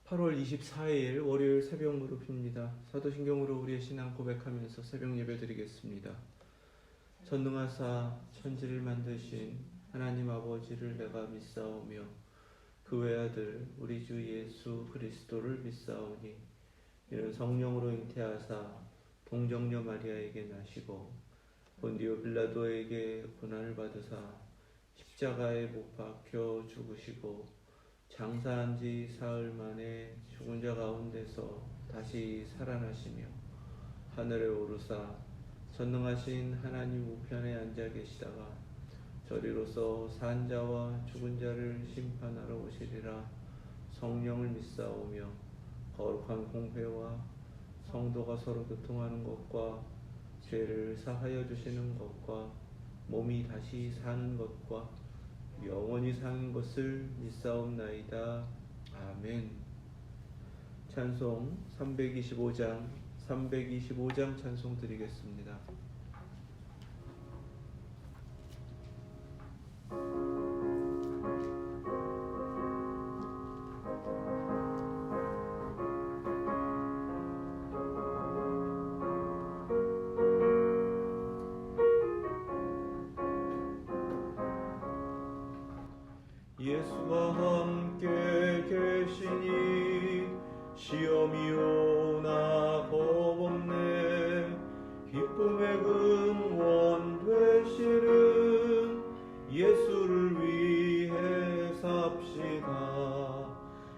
8월 24일 월요일 새벽 무릎입니다. 사도신경으로 우리의 신앙 고백하면서 새벽 예배 드리겠습니다. 전능하사 천지를 만드신 하나님 아버지를 내가 믿사오며 그 외아들 우리 주 예수 그리스도를 믿사오니 이는 성령으로 잉태하사 동정녀 마리아에게 나시고 본디오 빌라도에게 고난을 받으사 십자가에 못 박혀 죽으시고 장사한 지 사흘 만에 죽은 자 가운데서 다시 살아나시며 하늘에 오르사 전능하신 하나님 우편에 앉아 계시다가 저리로서 산 자와 죽은 자를 심판하러 오시리라. 성령을 믿사오며 거룩한 공회와 성도가 서로 교통하는 것과 죄를 사하여 주시는 것과 몸이 다시 사는 것과 영원히 사는 것을 믿사옵나이다. 아멘. 찬송 325장 찬송 드리겠습니다. 예수와 함께 계시니 시험이 오나 겁없네. 기쁨의 근원 되시는 예수를 위해 삽시다.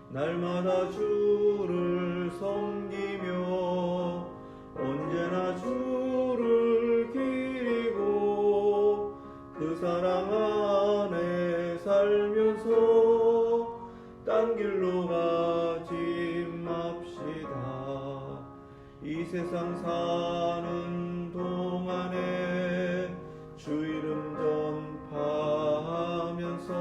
날마다 주를 섬기며 언제나 주를 기리고 그 사랑 안에 살면서 딴 길로 가지 맙시다. 이 세상 사는 동안에 주 이름 전파하면서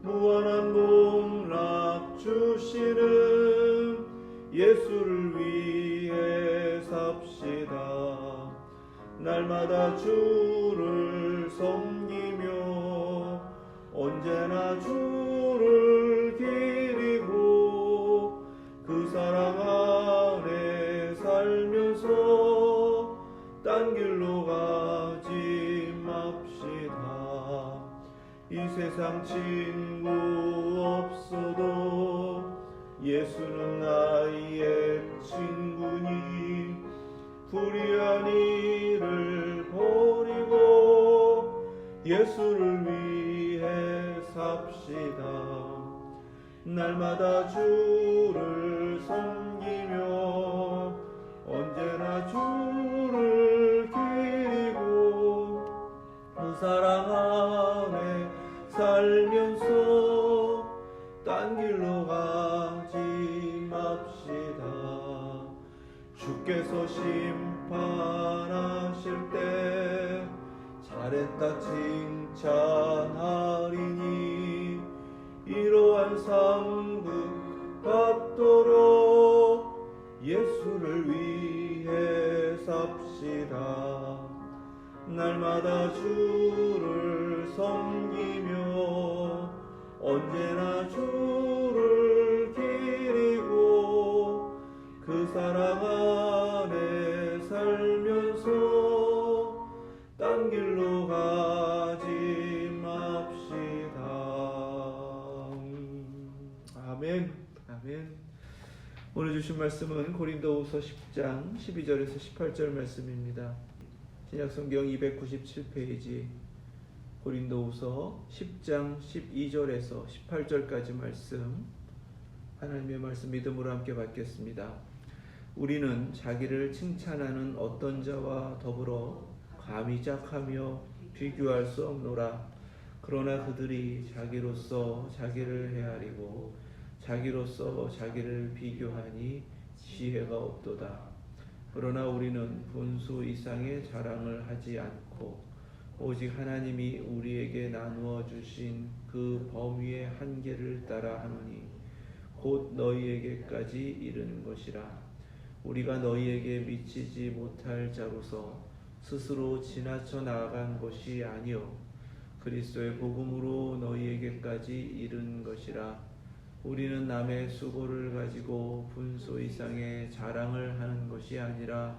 무한한 복락 주시는 예수를 위해 삽시다. 날마다 주를 섬기며 언제나 주를 기리고 그 사랑 안에 살면서 딴 길로 가지 맙시다. 이 세상 친구 없어도 예수는 나의 친구니 불의한 일을 버리고 예수를 위해 삽시다. 날마다 주를 섬기며 언제나 주를 기리고 그 사랑 안에 살면서 딴 길로 가지 맙시다. 주께서 심판하실 때 잘했다 칭찬하리니 이러한 상급 받도록 예수를 위해 삽시다. 날마다 주를 섬기며 언제나 주를 기리고 그 사랑 안에 살면서 딴 길로 가지 맙시다. 아멘. 아멘. 오늘 주신 말씀은 고린도후서 10장 12절에서 18절 말씀입니다. 신약성경 297페이지 고린도후서 10장 12절에서 18절까지 말씀, 하나님의 말씀 믿음으로 함께 받겠습니다. 우리는 자기를 칭찬하는 어떤 자와 더불어 감히 짝하며 비교할 수 없노라. 그러나 그들이 자기로서 자기를 헤아리고 자기로서 자기를 비교하니 지혜가 없도다. 그러나 우리는 분수 이상의 자랑을 하지 않고 오직 하나님이 우리에게 나누어 주신 그 범위의 한계를 따라 하노니 곧 너희에게까지 이르는 것이라. 우리가 너희에게 미치지 못할 자로서 스스로 지나쳐 나아간 것이 아니요 그리스도의 복음으로 너희에게까지 이른 것이라. 우리는 남의 수고를 가지고 분소 이상의 자랑을 하는 것이 아니라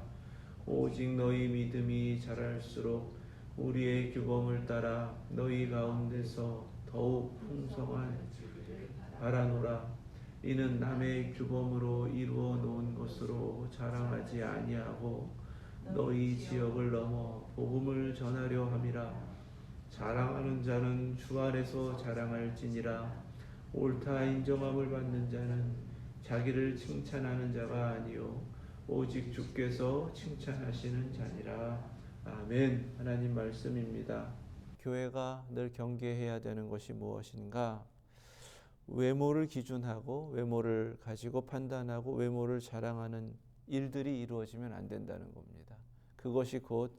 오직 너희 믿음이 자랄수록 우리의 규범을 따라 너희 가운데서 더욱 풍성한 바라노라. 이는 남의 규범으로 이루어 놓은 것으로 자랑하지 아니하고 너희 지역을 넘어 복음을 전하려 함이라. 자랑하는 자는 주 안에서 자랑할지니라. 옳다 인정함을 받는 자는 자기를 칭찬하는 자가 아니요 오직 주께서 칭찬하시는 자니라. 아멘. 하나님 말씀입니다. 교회가 늘 경계해야 되는 것이 무엇인가? 외모를 기준하고 외모를 가지고 판단하고 외모를 자랑하는 일들이 이루어지면 안 된다는 겁니다. 그것이 곧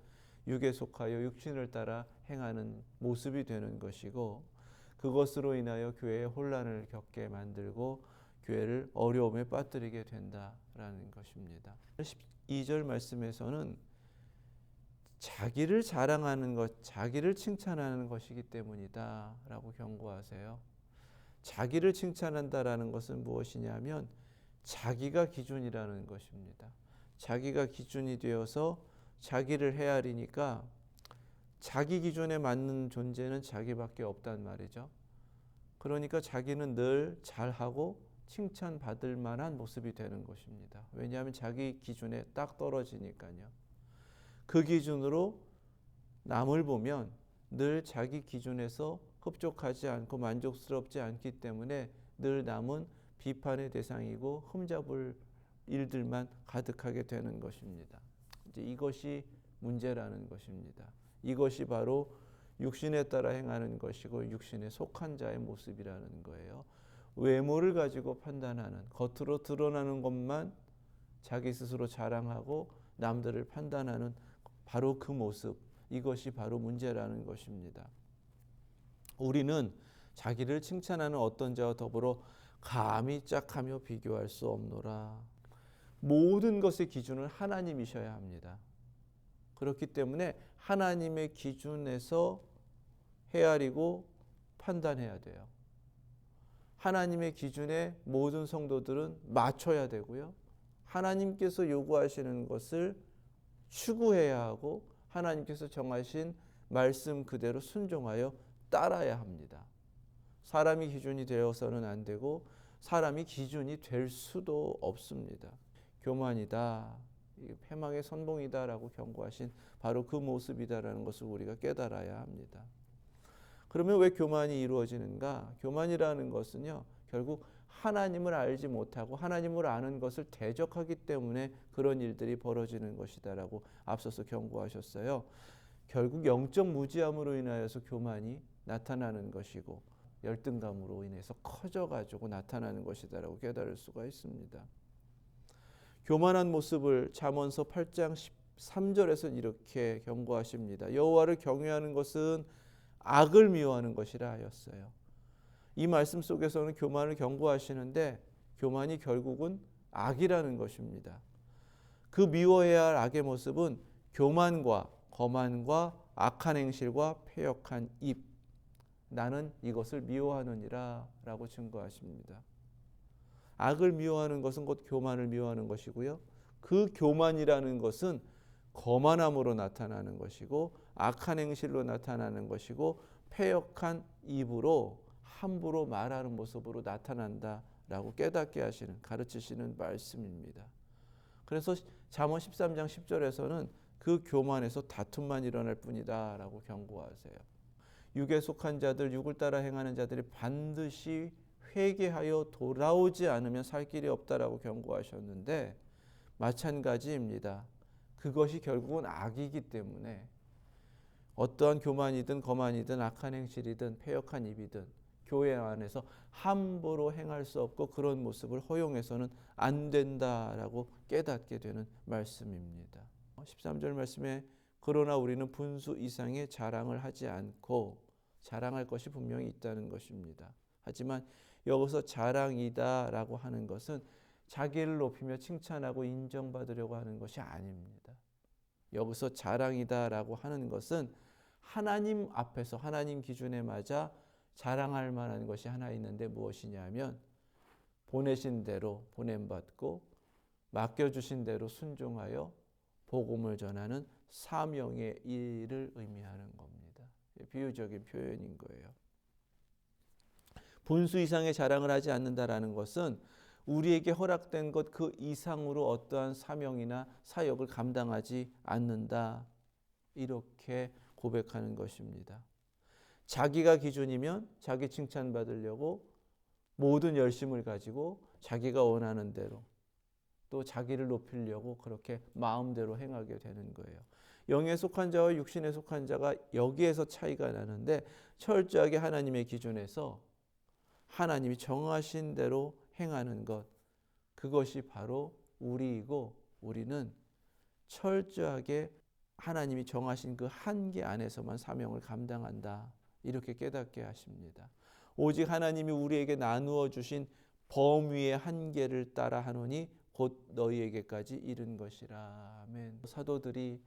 육에 속하여 육신을 따라 행하는 모습이 되는 것이고, 그것으로 인하여 교회에 혼란을 겪게 만들고 교회를 어려움에 빠뜨리게 된다라는 것입니다. 12절 말씀에서는 자기를 자랑하는 것, 자기를 칭찬하는 것이기 때문이다 라고 경고하세요. 자기를 칭찬한다라는 것은 무엇이냐면 자기가 기준이라는 것입니다. 자기가 기준이 되어서 자기를 헤아리니까 자기 기준에 맞는 존재는 자기밖에 없단 말이죠. 그러니까 자기는 늘 잘하고 칭찬받을 만한 모습이 되는 것입니다. 왜냐하면 자기 기준에 딱 떨어지니까요. 그 기준으로 남을 보면 늘 자기 기준에서 흡족하지 않고 만족스럽지 않기 때문에 늘 남은 비판의 대상이고 흠잡을 일들만 가득하게 되는 것입니다. 이제 이것이 문제라는 것입니다. 이것이 바로 육신에 따라 행하는 것이고 육신에 속한 자의 모습이라는 거예요. 외모를 가지고 판단하는, 겉으로 드러나는 것만 자기 스스로 자랑하고 남들을 판단하는 바로 그 모습, 이것이 바로 문제라는 것입니다. 우리는 자기를 칭찬하는 어떤 자와 더불어 감히 짝하며 비교할 수 없노라. 모든 것의 기준은 하나님이셔야 합니다. 그렇기 때문에 하나님의 기준에서 헤아리고 판단해야 돼요. 하나님의 기준에 모든 성도들은 맞춰야 되고요. 하나님께서 요구하시는 것을 추구해야 하고 하나님께서 정하신 말씀 그대로 순종하여 따라야 합니다. 사람이 기준이 되어서는 안 되고 사람이 기준이 될 수도 없습니다. 교만이다, 패망의 선봉이다라고 경고하신 바로 그 모습이다라는 것을 우리가 깨달아야 합니다. 그러면 왜 교만이 이루어지는가? 교만이라는 것은요, 결국 하나님을 알지 못하고 하나님을 아는 것을 대적하기 때문에 그런 일들이 벌어지는 것이다라고 앞서서 경고하셨어요. 결국 영적 무지함으로 인하여서 교만이 나타나는 것이고 열등감으로 인해서 커져가지고 나타나는 것이다라고 깨달을 수가 있습니다. 교만한 모습을 잠언서 8장 13절에서 이렇게 경고하십니다. 여호와를 경외하는 것은 악을 미워하는 것이라 하였어요. 이 말씀 속에서는 교만을 경고하시는데 교만이 결국은 악이라는 것입니다. 그 미워해야 할 악의 모습은 교만과 거만과 악한 행실과 패역한 입, 나는 이것을 미워하느니라 라고 증거하십니다. 악을 미워하는 것은 곧 교만을 미워하는 것이고요. 그 교만이라는 것은 거만함으로 나타나는 것이고 악한 행실로 나타나는 것이고 패역한 입으로 함부로 말하는 모습으로 나타난다라고 깨닫게 하시는, 가르치시는 말씀입니다. 그래서 잠언 13장 10절에서는 그 교만에서 다툼만 일어날 뿐이다 라고 경고하세요. 육에 속한 자들, 육을 따라 행하는 자들이 반드시 회개하여 돌아오지 않으면 살 길이 없다라고 경고하셨는데 마찬가지입니다. 그것이 결국은 악이기 때문에 어떠한 교만이든 거만이든 악한 행실이든 패역한 입이든 교회 안에서 함부로 행할 수 없고 그런 모습을 허용해서는 안 된다라고 깨닫게 되는 말씀입니다. 13절 말씀에 그러나 우리는 분수 이상의 자랑을 하지 않고, 자랑할 것이 분명히 있다는 것입니다. 하지만 여기서 자랑이다라고 하는 것은 자기를 높이며 칭찬하고 인정받으려고 하는 것이 아닙니다. 여기서 자랑이다라고 하는 것은 하나님 앞에서 하나님 기준에 맞아 자랑할 만한 것이 하나 있는데 무엇이냐면 보내신 대로 보냄받고 맡겨주신 대로 순종하여 복음을 전하는 사명의 일을 의미하는 겁니다. 비유적인 표현인 거예요. 분수 이상의 자랑을 하지 않는다라는 것은 우리에게 허락된 것 그 이상으로 어떠한 사명이나 사역을 감당하지 않는다. 이렇게 고백하는 것입니다. 자기가 기준이면 자기 칭찬받으려고 모든 열심을 가지고 자기가 원하는 대로 또 자기를 높이려고 그렇게 마음대로 행하게 되는 거예요. 영에 속한 자와 육신에 속한 자가 여기에서 차이가 나는데 철저하게 하나님의 기준에서 하나님이 정하신 대로 행하는 것, 그것이 바로 우리이고 우리는 철저하게 하나님이 정하신 그 한계 안에서만 사명을 감당한다. 이렇게 깨닫게 하십니다. 오직 하나님이 우리에게 나누어 주신 범위의 한계를 따라 하노니 곧 너희에게까지 이른 것이라. 아멘. 사도들이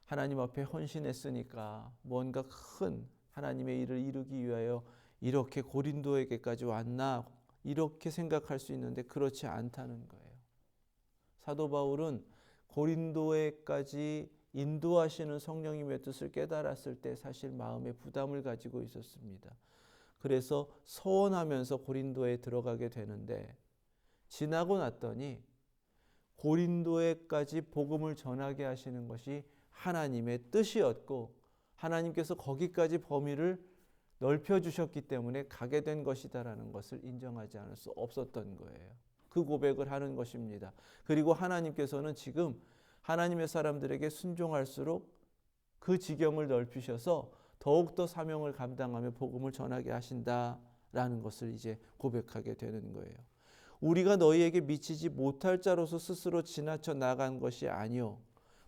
하나님 앞에 헌신했으니까 뭔가 큰 하나님의 일을 이루기 위하여 이렇게 고린도에게까지 왔나 이렇게 생각할 수 있는데 그렇지 않다는 거예요. 사도 바울은 고린도에까지 인도하시는 성령님의 뜻을 깨달았을 때 사실 마음에 부담을 가지고 있었습니다. 그래서 서원하면서 고린도에 들어가게 되는데 지나고 났더니 고린도에까지 복음을 전하게 하시는 것이 하나님의 뜻이었고 하나님께서 거기까지 범위를 넓혀주셨기 때문에 가게 된 것이다라는 것을 인정하지 않을 수 없었던 거예요. 그 고백을 하는 것입니다. 그리고 하나님께서는 지금 하나님의 사람들에게 순종할수록 그 지경을 넓히셔서 더욱더 사명을 감당하며 복음을 전하게 하신다라는 것을 이제 고백하게 되는 거예요. 우리가 너희에게 미치지 못할 자로서 스스로 지나쳐 나간 것이 아니요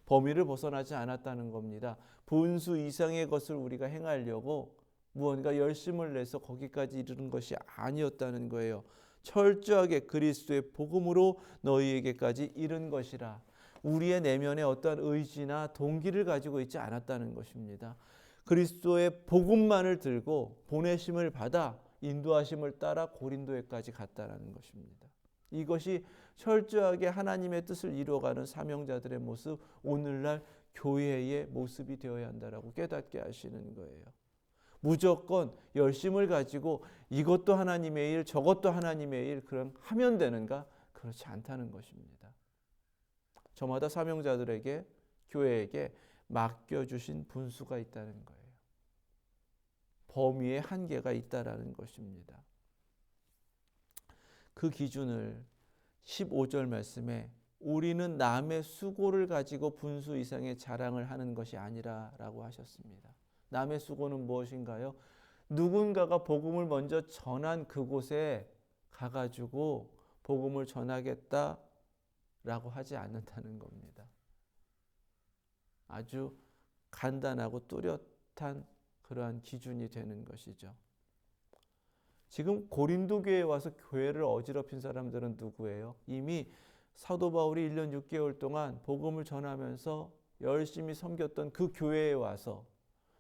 범위를 벗어나지 않았다는 겁니다. 분수 이상의 것을 우리가 행하려고 무언가 열심을 내서 거기까지 이르는 것이 아니었다는 거예요. 철저하게 그리스도의 복음으로 너희에게까지 이른 것이라. 우리의 내면에 어떠한 의지나 동기를 가지고 있지 않았다는 것입니다. 그리스도의 복음만을 들고 보내심을 받아 인도하심을 따라 고린도에까지 갔다라는 것입니다. 이것이 철저하게 하나님의 뜻을 이루어가는 사명자들의 모습, 오늘날 교회의 모습이 되어야 한다라고 깨닫게 하시는 거예요. 무조건 열심을 가지고 이것도 하나님의 일, 저것도 하나님의 일 그럼 하면 되는가? 그렇지 않다는 것입니다. 저마다 사명자들에게 교회에게 맡겨주신 분수가 있다는 거예요. 범위의 한계가 있다라는 것입니다. 그 기준을 15절 말씀에 우리는 남의 수고를 가지고 분수 이상의 자랑을 하는 것이 아니라 라고 하셨습니다. 남의 수고는 무엇인가요? 누군가가 복음을 먼저 전한 그곳에 가가지고 복음을 전하겠다라고 하지 않는다는 겁니다. 아주 간단하고 뚜렷한 그러한 기준이 되는 것이죠. 지금 고린도 교회에 와서 교회를 어지럽힌 사람들은 누구예요? 이미 사도 바울이 1년 6개월 동안 복음을 전하면서 열심히 섬겼던 그 교회에 와서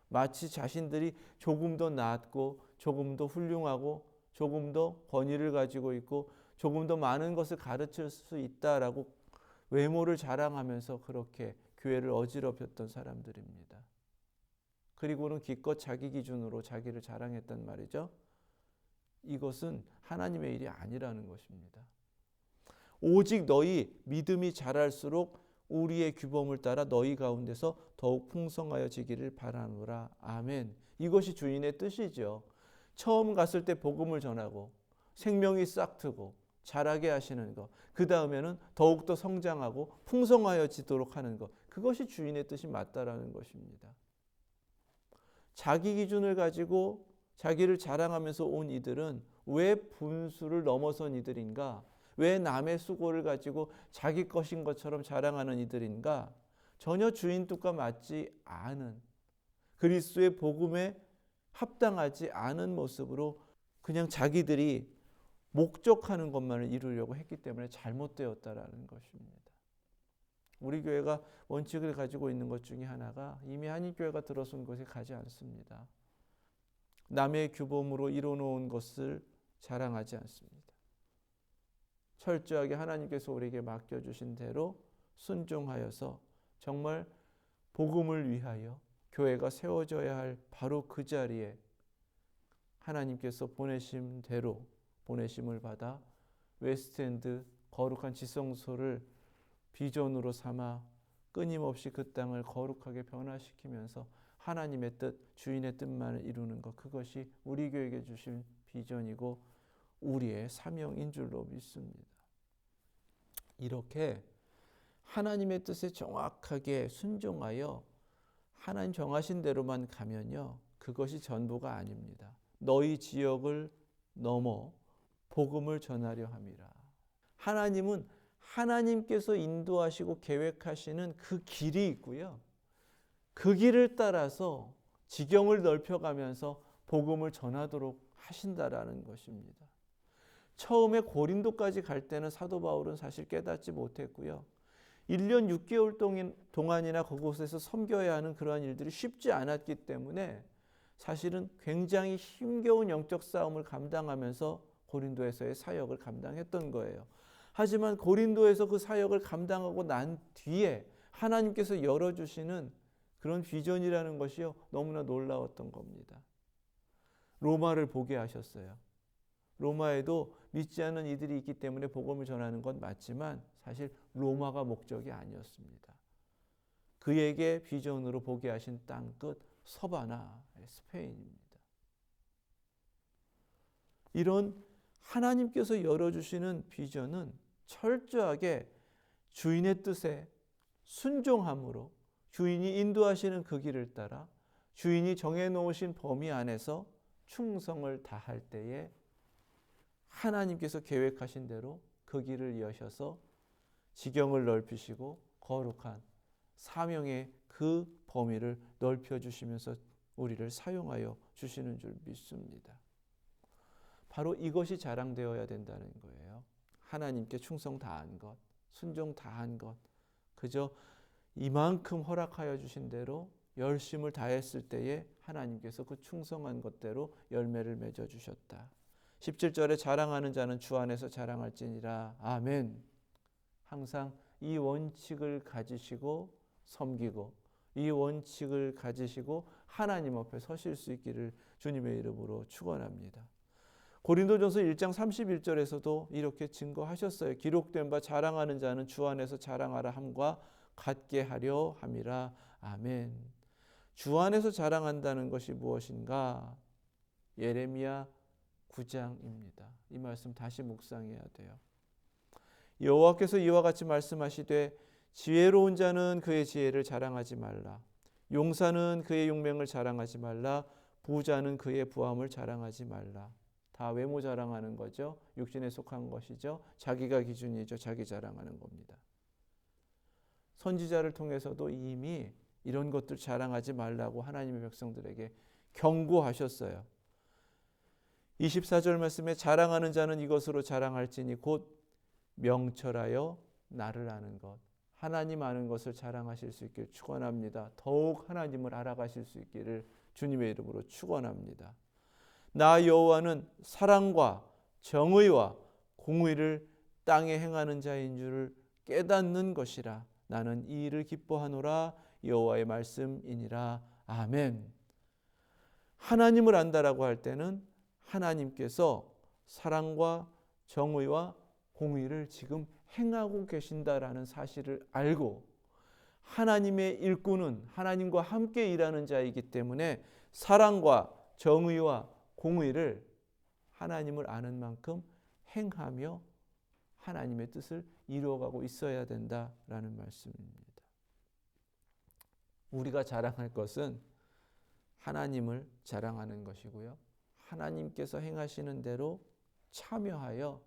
마치 자신들이 조금 더 낫고 조금 더 훌륭하고 조금 더 권위를 가지고 있고 조금 더 많은 것을 가르칠 수 있다라고 외모를 자랑하면서 그렇게 교회를 어지럽혔던 사람들입니다. 그리고는 기껏 자기 기준으로 자기를 자랑했단 말이죠. 이것은 하나님의 일이 아니라는 것입니다. 오직 너희 믿음이 자랄수록 우리의 규범을 따라 너희 가운데서 더욱 풍성하여지기를 바라노라. 아멘. 이것이 주인의 뜻이죠. 처음 갔을 때 복음을 전하고 생명이 싹트고 자라게 하시는 것, 그 다음에는 더욱더 성장하고 풍성하여지도록 하는 것, 그것이 주인의 뜻이 맞다라는 것입니다. 자기 기준을 가지고 자기를 자랑하면서 온 이들은 왜 분수를 넘어선 이들인가? 왜 남의 수고를 가지고 자기 것인 것처럼 자랑하는 이들인가? 전혀 주인 뜻과 맞지 않은 그리스도의 복음에 합당하지 않은 모습으로 그냥 자기들이 목적하는 것만을 이루려고 했기 때문에 잘못되었다라는 것입니다. 우리 교회가 원칙을 가지고 있는 것 중에 하나가 이미 한인교회가 들어선 곳에 가지 않습니다. 남의 규범으로 이뤄놓은 것을 자랑하지 않습니다. 철저하게 하나님께서 우리에게 맡겨주신 대로 순종하여서 정말 복음을 위하여 교회가 세워져야 할 바로 그 자리에 하나님께서 보내심 대로 보내심을 받아 웨스트엔드 거룩한 지성소를 비전으로 삼아 끊임없이 그 땅을 거룩하게 변화시키면서 하나님의 뜻, 주인의 뜻만을 이루는 것, 그것이 우리 교회에게 주신 비전이고 우리의 사명인 줄로 믿습니다. 이렇게 하나님의 뜻에 정확하게 순종하여 하나님 정하신 대로만 가면요, 그것이 전부가 아닙니다. 너희 지역을 넘어 복음을 전하려 함이라. 하나님은 하나님께서 인도하시고 계획하시는 그 길이 있고요, 그 길을 따라서 지경을 넓혀가면서 복음을 전하도록 하신다라는 것입니다. 처음에 고린도까지 갈 때는 사도 바울은 사실 깨닫지 못했고요. 1년 6개월 동안이나 그곳에서 섬겨야 하는 그러한 일들이 쉽지 않았기 때문에 사실은 굉장히 힘겨운 영적 싸움을 감당하면서 고린도에서의 사역을 감당했던 거예요. 하지만 고린도에서 그 사역을 감당하고 난 뒤에 하나님께서 열어주시는 그런 비전이라는 것이요, 너무나 놀라웠던 겁니다. 로마를 보게 하셨어요. 로마에도 믿지 않는 이들이 있기 때문에 복음을 전하는 건 맞지만 사실 로마가 목적이 아니었습니다. 그에게 비전으로 보게 하신 땅끝 서바나, 스페인입니다. 이런 하나님께서 열어주시는 비전은 철저하게 주인의 뜻에 순종함으로 주인이 인도하시는 그 길을 따라 주인이 정해놓으신 범위 안에서 충성을 다할 때에 하나님께서 계획하신 대로 그 길을 여셔서 지경을 넓히시고 거룩한 사명의 그 범위를 넓혀주시면서 우리를 사용하여 주시는 줄 믿습니다. 바로 이것이 자랑되어야 된다는 거예요. 하나님께 충성 다한 것, 순종 다한 것, 그저 이만큼 허락하여 주신 대로 열심을 다했을 때에 하나님께서 그 충성한 것대로 열매를 맺어 주셨다. 17절에 자랑하는 자는 주 안에서 자랑할지니라. 아멘. 항상 이 원칙을 가지시고 섬기고 이 원칙을 가지시고 하나님 앞에 서실 수 있기를 주님의 이름으로 축원합니다. 고린도전서 1장 31절에서도 이렇게 증거하셨어요. 기록된 바 자랑하는 자는 주 안에서 자랑하라 함과 같게 하려 함이라. 아멘. 주 안에서 자랑한다는 것이 무엇인가? 예레미야 9장입니다. 이 말씀 다시 묵상해야 돼요. 여호와께서 이와 같이 말씀하시되 지혜로운 자는 그의 지혜를 자랑하지 말라. 용사는 그의 용맹을 자랑하지 말라. 부자는 그의 부함을 자랑하지 말라. 다 외모 자랑하는 거죠. 육신에 속한 것이죠. 자기가 기준이죠. 자기 자랑하는 겁니다. 선지자를 통해서도 이미 이런 것들 자랑하지 말라고 하나님의 백성들에게 경고하셨어요. 24절 말씀에 자랑하는 자는 이것으로 자랑할지니 곧 명철하여 나를 아는 것, 하나님 아는 것을 자랑하실 수 있기를 축원합니다. 더욱 하나님을 알아가실 수 있기를 주님의 이름으로 축원합니다. 나 여호와는 사랑과 정의와 공의를 땅에 행하는 자인 줄을 깨닫는 것이라. 나는 이 일을 기뻐하노라. 여호와의 말씀이니라. 아멘. 하나님을 안다라고 할 때는 하나님께서 사랑과 정의와 공의를 지금 행하고 계신다라는 사실을 알고 하나님의 일꾼은 하나님과 함께 일하는 자이기 때문에 사랑과 정의와 공의를 하나님을 아는 만큼 행하며 하나님의 뜻을 이루어가고 있어야 된다라는 말씀입니다. 우리가 자랑할 것은 하나님을 자랑하는 것이고요. 하나님께서 행하시는 대로 참여하여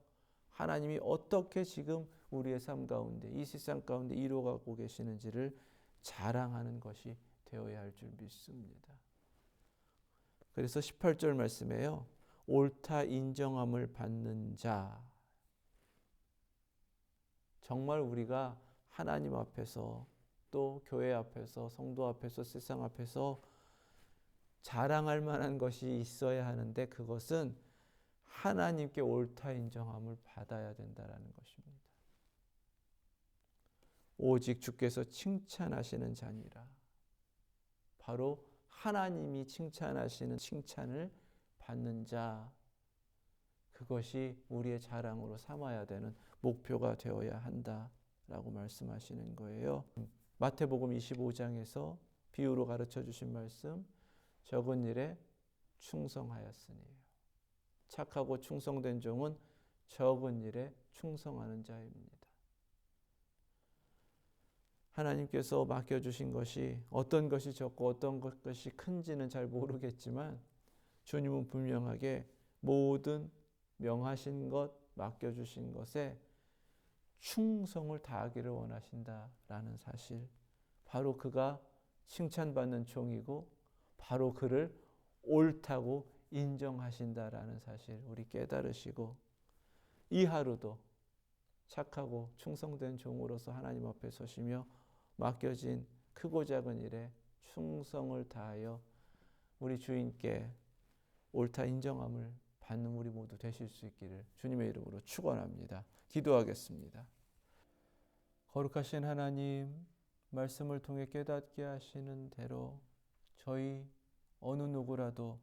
하나님이 어떻게 지금 우리의 삶 가운데 이 세상 가운데 이루어가고 계시는지를 자랑하는 것이 되어야 할 줄 믿습니다. 그래서 18절 말씀에요. 옳다 인정함을 받는 자. 정말 우리가 하나님 앞에서 또 교회 앞에서 성도 앞에서 세상 앞에서 자랑할 만한 것이 있어야 하는데 그것은 하나님께 옳다 인정함을 받아야 된다라는 것입니다. 오직 주께서 칭찬하시는 자니라. 바로 하나님이 칭찬하시는 칭찬을 받는 자, 그것이 우리의 자랑으로 삼아야 되는 목표가 되어야 한다라고 말씀하시는 거예요. 마태복음 25장에서 비유로 가르쳐 주신 말씀, 적은 일에 충성하였으니. 착하고 충성된 종은 적은 일에 충성하는 자입니다. 하나님께서 맡겨주신 것이 어떤 것이 적고 어떤 것이 큰지는 잘 모르겠지만 주님은 분명하게 모든 명하신 것, 맡겨주신 것에 충성을 다하기를 원하신다라는 사실, 바로 그가 칭찬받는 종이고 바로 그를 옳다고 인정하신다라는 사실 우리 깨달으시고, 이 하루도 착하고 충성된 종으로서 하나님 앞에 서시며 맡겨진 크고 작은 일에 충성을 다하여 우리 주인께 옳다 인정함을 받는 우리 모두 되실 수 있기를 주님의 이름으로 축원합니다. 기도하겠습니다. 거룩하신 하나님, 말씀을 통해 깨닫게 하시는 대로 저희 어느 누구라도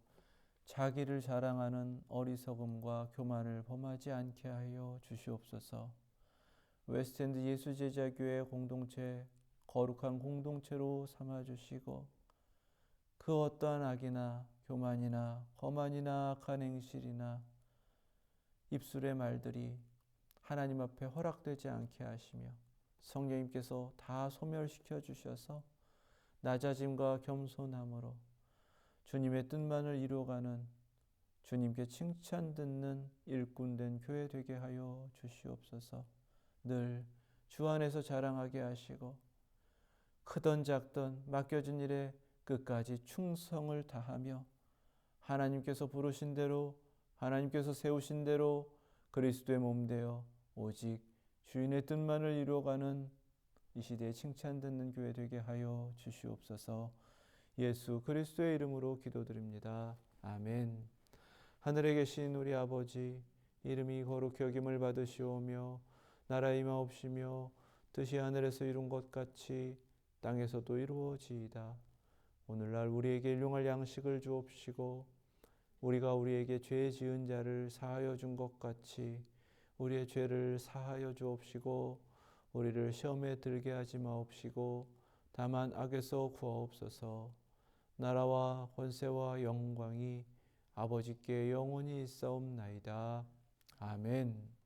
자기를 자랑하는 어리석음과 교만을 범하지 않게 하여 주시옵소서. 웨스트엔드 예수제자교회 공동체 거룩한 공동체로 삼아주시고, 그 어떠한 악이나 교만이나 거만이나 악한 행실이나 입술의 말들이 하나님 앞에 허락되지 않게 하시며 성령님께서 다 소멸시켜 주셔서 낮아짐과 겸손함으로 주님의 뜻만을 이루어가는, 주님께 칭찬 듣는 일꾼된 교회 되게 하여 주시옵소서. 늘 주 안에서 자랑하게 하시고 크던 작던 맡겨진 일에 끝까지 충성을 다하며 하나님께서 부르신 대로, 하나님께서 세우신 대로 그리스도의 몸 되어 오직 주인의 뜻만을 이루어가는 이 시대에 칭찬 듣는 교회 되게 하여 주시옵소서. 예수 그리스도의 이름으로 기도드립니다. 아멘. 하늘에 계신 우리 아버지, 이름이 거룩히 여김을 받으시오며 나라 임하옵시며 뜻이 하늘에서 이룬 것 같이 땅에서도 이루어지이다. 오늘날 우리에게 일용할 양식을 주옵시고 우리가 우리에게 죄 지은 자를 사하여 준 것 같이 우리의 죄를 사하여 주옵시고 우리를 시험에 들게 하지 마옵시고 다만 악에서 구하옵소서. 나라와 권세와 영광이 아버지께 영원히 있사옵나이다. 아멘.